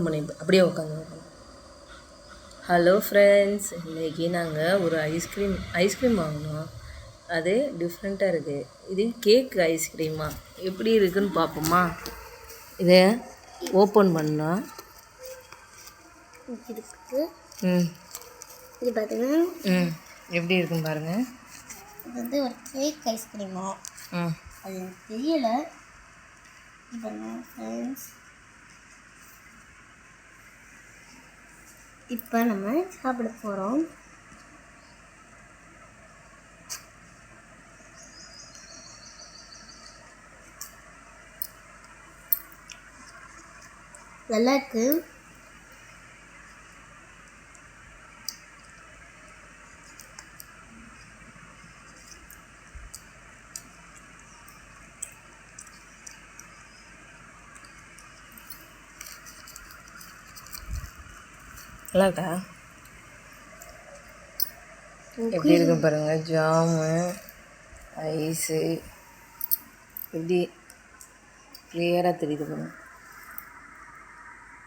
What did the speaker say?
பண்ணி அப்படியே உட்காந்து. ஹலோ ஃப்ரெண்ட்ஸ், இன்றைக்கி நாங்கள் ஒரு ஐஸ்கிரீம் வாங்கினோம். அது டிஃப்ரெண்ட்டாக இருக்குது. இது கேக் ஐஸ்கிரீமா எப்படி இருக்குதுன்னு பார்ப்போமா? இதை ஓப்பன் பண்ணால் இருக்குது. இது பார்த்தீங்கன்னா எப்படி இருக்குன்னு பாருங்கள். இது வந்து ஒரு கேக் ஐஸ்கிரீமா? அது எனக்கு தெரியலை. இப்போ ஃப்ரெண்ட்ஸ், இப்போ நம்ம சாப்பிட போகிறோம். நல்லா இருக்கு. நல்லா இருக்கா? எப்படி இருக்கு பாருங்கள். ஜாமு, ஐஸு எப்படி கிளியராக தெரியுது பாருங்கள்.